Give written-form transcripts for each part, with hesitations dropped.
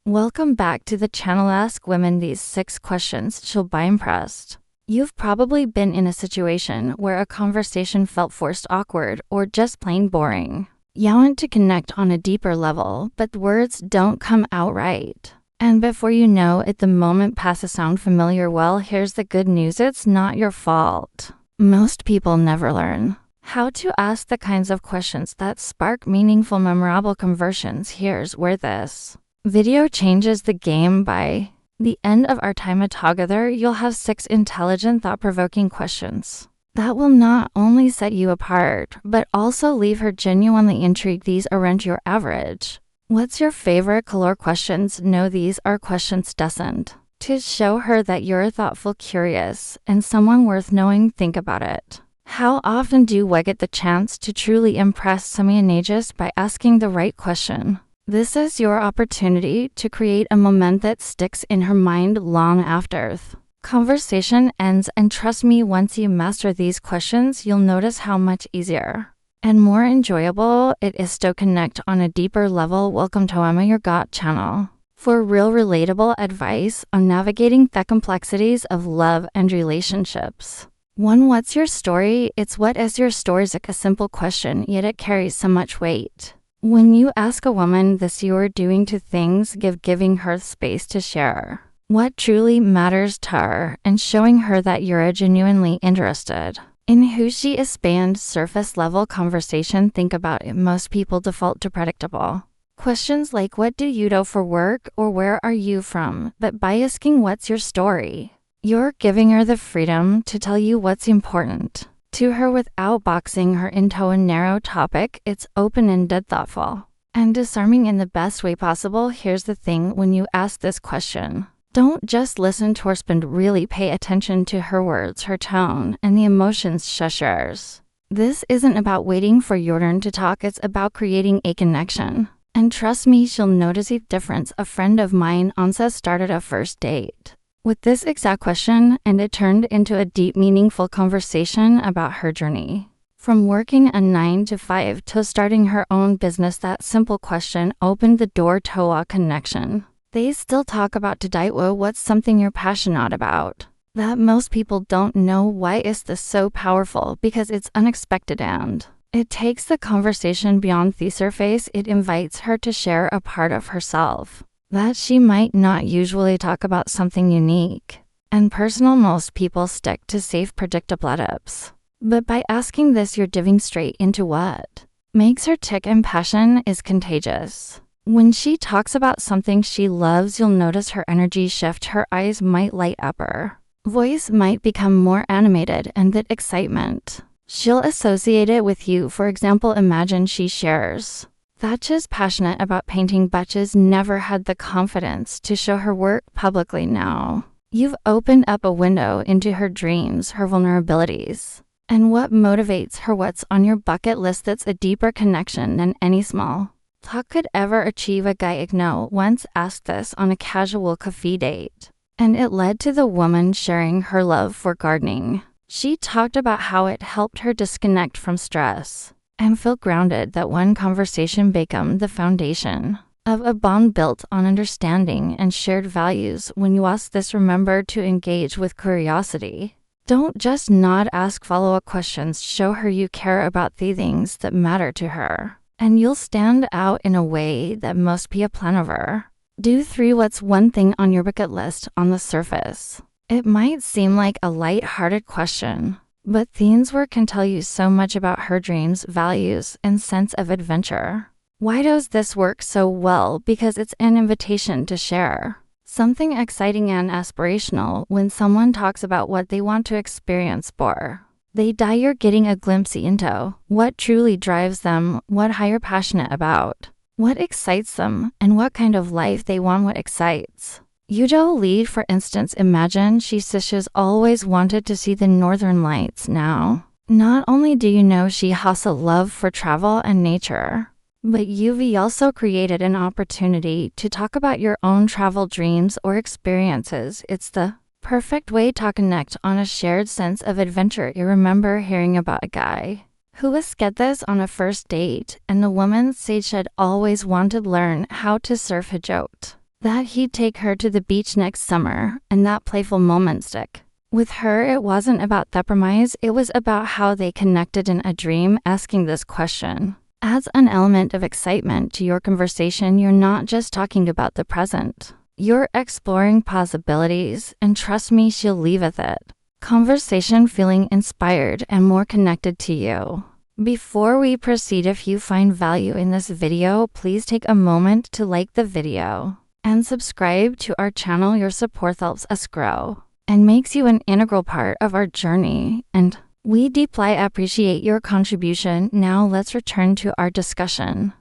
Welcome back to the channel. Ask women these 6 questions. She'll be impressed. You've probably been in a situation where a conversation felt forced, awkward, or just plain boring. You want to connect on a deeper level, but the words don't come out right. And before you know it, the moment passes. Sound familiar? Well, here's the good news. It's not your fault. Most people never learn how to ask the kinds of questions that spark meaningful, memorable conversations. Here's where this video changes the game. By the end of our time together, you'll have 6 intelligent, thought-provoking questions that will not only set you apart, but also leave her genuinely intrigued. These aren't your average "what's your favorite color" questions. No, these are questions destined to show her that you're thoughtful, curious, and someone worth knowing. Think about it. How often do we get the chance to truly impress someone just by asking the right question? This is your opportunity to create a moment that sticks in her mind long after the conversation ends. And trust me, once you master these questions, you'll notice how much easier and more enjoyable it is to connect on a deeper level. Welcome to Emma, your GOT channel, for real, relatable advice on navigating the complexities of love and relationships. 1. What's your story? It's what is your story is like a simple question, yet it carries so much weight. When you ask a woman this, you're doing 2 things: giving her space to share what truly matters to her, and showing her that you're genuinely interested in who she is. Beyond surface level conversation, think about it. Most people default to predictable questions like "what do you do for work?" or "where are you from?" But by asking "what's your story?", you're giving her the freedom to tell you what's important to her without boxing her into a narrow topic. It's open-ended, thoughtful, and disarming in the best way possible. Here's the thing: when you ask this question, don't just listen to her spend, really pay attention to her words, her tone, and the emotions she shares. This isn't about waiting for your turn to talk, it's about creating a connection. And trust me, she'll notice a difference. A friend of mine once started a first date with this exact question, and it turned into a deep, meaningful conversation about her journey from working a 9 to 5 to starting her own business. That simple question opened the door to a connection. They still talk about today. What's something you're passionate about that most people don't know? Why is this so powerful? Because it's unexpected and it takes the conversation beyond the surface. It invites her to share a part of herself that she might not usually talk about, something unique and personal. Most people stick to safe, predictable tips, but by asking this, you're diving straight into what makes her tick, and passion is contagious. When she talks about something she loves, you'll notice her energy shift. Her eyes might light up, her voice might become more animated, and that excitement, she'll associate it with you. For example, imagine she shares that she's passionate about painting, but she's never had the confidence to show her work publicly. Now you've opened up a window into her dreams, her vulnerabilities, and what motivates her. What's on your bucket list? That's a deeper connection than any small talk could ever achieve. A guy I know once asked this on a casual coffee date, and it led to the woman sharing her love for gardening. She talked about how it helped her disconnect from stress and feel grounded. That one conversation became the foundation of a bond built on understanding and shared values. When you ask this, remember to engage with curiosity. Don't just nod, ask follow-up questions. Show her you care about the things that matter to her, and you'll stand out in a way that most people plan over. Do 3. What's one thing on your bucket list? On the surface, it might seem like a light-hearted question, but Thene's work can tell you so much about her dreams, values, and sense of adventure. Why does this work so well? Because it's an invitation to share something exciting and aspirational. When someone talks about what they want to experience for they die, you're getting a glimpse into what truly drives them, what they're passionate about, what excites them, and what kind of life they want. What excites Yujo Lee, for instance, imagine she says she's always wanted to see the northern lights. Now, not only do you know she has a love for travel and nature, but you've also created an opportunity to talk about your own travel dreams or experiences. It's the perfect way to connect on a shared sense of adventure. You remember hearing about a guy who was get this on a first date, and the woman said she'd always wanted to learn how to surf a yacht. that he'd take her to the beach next summer, and that playful moment stick. With her, it wasn't about the promise, it was about how they connected in a dream. Asking this question adds an element of excitement to your conversation. You're not just talking about the present. You're exploring possibilities, and trust me, she'll leave with it. Conversation feeling inspired and more connected to you. Before we proceed, if you find value in this video, please take a moment to like the video and subscribe to our channel. Your support helps us grow and makes you an integral part of our journey, and we deeply appreciate your contribution. Now let's return to our discussion.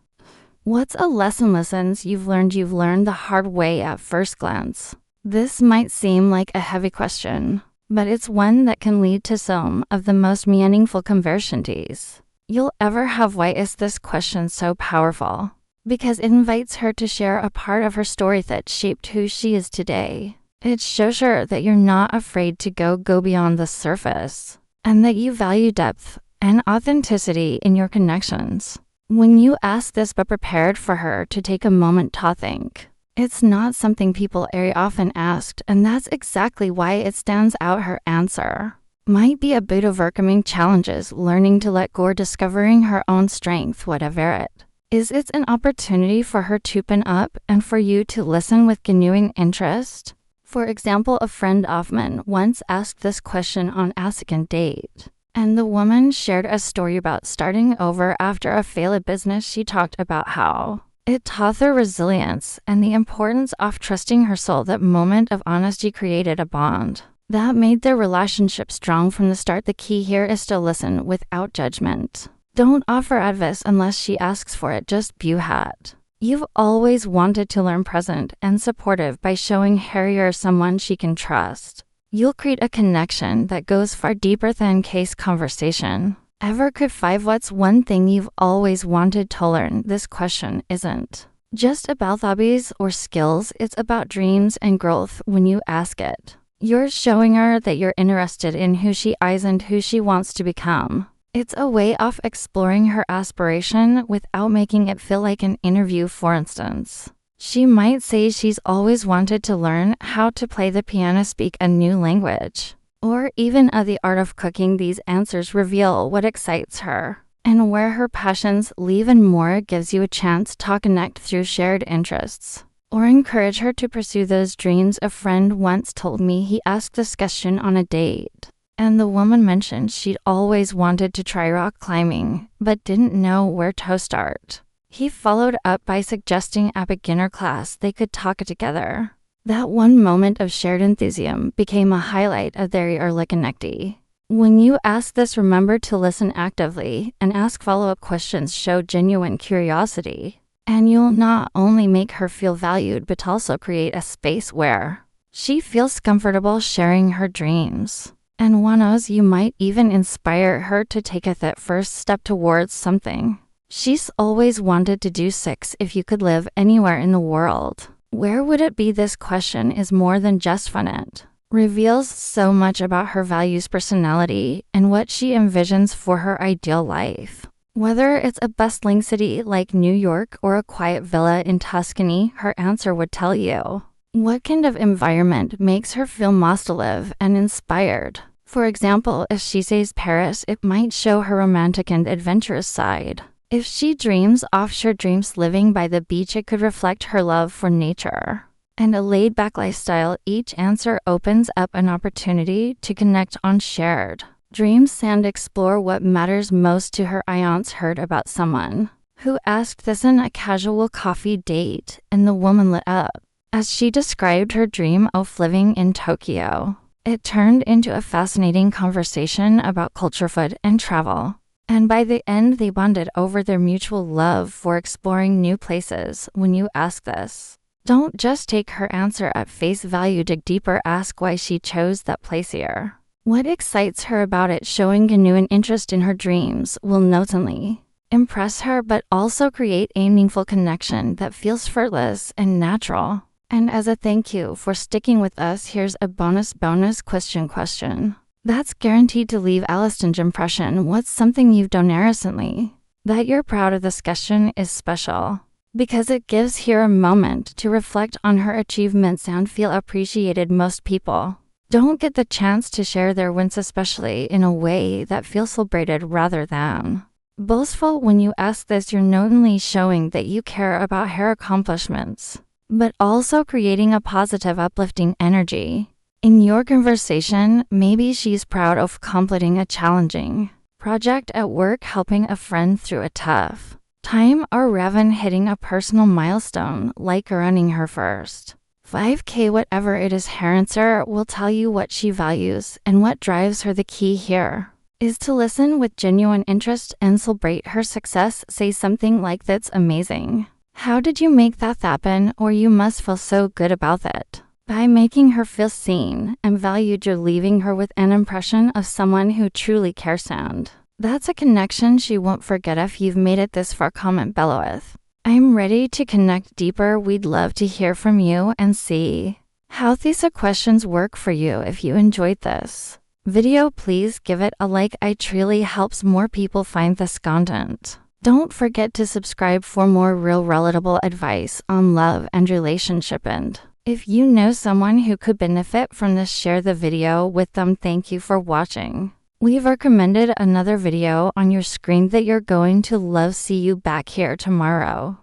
What's a lessons you've learned the hard way at first glance? This might seem like a heavy question, but it's one that can lead to some of the most meaningful conversations you'll ever have. Why is this question so powerful? Because it invites her to share a part of her story that shaped who she is today. It shows her that you're not afraid to go beyond the surface, and that you value depth and authenticity in your connections. When you ask this, but prepared for her to take a moment to think. It's not something people very often asked, and that's exactly why it stands out. Her answer might be a bit overcoming challenges, learning to let go, discovering her own strength. Whatever it is, it's an opportunity for her to open up and for you to listen with genuine interest. For example, a friend of mine once asked this question on a second date, and the woman shared a story about starting over after a failed business. She talked about how it taught her resilience and the importance of trusting her soul. That moment of honesty created a bond that made their relationship strong from the start. The key here is to listen without judgment. Don't offer advice unless she asks for it. Just be hat. You've always wanted to learn, present and supportive by showing her you're someone she can trust. You'll create a connection that goes far deeper than case conversation ever could. 5. What's one thing you've always wanted to learn? This question isn't just about hobbies or skills, it's about dreams and growth. When you ask it, you're showing her that you're interested in who she is and who she wants to become. It's a way of exploring her aspiration without making it feel like an interview. For instance, she might say she's always wanted to learn how to play the piano, speak a new language, or even the art of cooking. These answers reveal what excites her and where her passions live, and more. It gives you a chance to connect through shared interests or encourage her to pursue those dreams. A friend once told me he asked this question on a date, and the woman mentioned she'd always wanted to try rock climbing, but didn't know where to start. He followed up by suggesting a beginner class they could talk together. That one moment of shared enthusiasm became a highlight of their early connection. When you ask this, remember to listen actively and ask follow-up questions. Show genuine curiosity, and you'll not only make her feel valued, but also create a space where she feels comfortable sharing her dreams. And one knows, you might even inspire her to take that first step towards something she's always wanted to do. 6. If you could live anywhere in the world, where would it be? This question is more than just fun. It reveals so much about her values, personality, and what she envisions for her ideal life. Whether it's a bustling city like New York or a quiet villa in Tuscany, her answer would tell you what kind of environment makes her feel most alive and inspired. For example, if she says Paris, it might show her romantic and adventurous side. If she dreams offshore dreams living by the beach, it could reflect her love for nature and a laid-back lifestyle. Each answer opens up an opportunity to connect on shared dreams and explore what matters most to her. I once heard about someone who asked this in a casual coffee date, and the woman lit up as she described her dream of living in Tokyo. It turned into a fascinating conversation about culture, food, and travel. And by the end, they bonded over their mutual love for exploring new places. When you ask this, don't just take her answer at face value. Dig deeper. Ask why she chose that place here. What excites her about it? Showing genuine interest in her dreams will not only impress her, but also create a meaningful connection that feels effortless and natural. And as a thank you for sticking with us, here's a bonus question that's guaranteed to leave a lasting impression. What's something you've done recently that you're proud of? This question is special because it gives her a moment to reflect on her achievements and feel appreciated. Most people don't get the chance to share their wins, especially in a way that feels celebrated rather than boastful. When you ask this, you're not only showing that you care about her accomplishments, but also creating a positive, uplifting energy in your conversation. Maybe she's proud of completing a challenging project at work, helping a friend through a tough time, or even hitting a personal milestone like running her first 5K. Whatever it is, her answer will tell you what she values and what drives her. The key here is to listen with genuine interest and celebrate her success. Say something like, "That's amazing. How did you make that happen?" Or, "You must feel so good about it." By making her feel seen and valued, you're leaving her with an impression of someone who truly cares, and that's a connection she won't forget. If you've made it this far, comment below with, "I'm ready to connect deeper." We'd love to hear from you and see how these questions work for you. If you enjoyed this video, please give it a like. It truly helps more people find this content. Don't forget to subscribe for more real, relatable advice on love and relationship. And if you know someone who could benefit from this, share the video with them. Thank you for watching. We've recommended another video on your screen that you're going to love. See you back here tomorrow.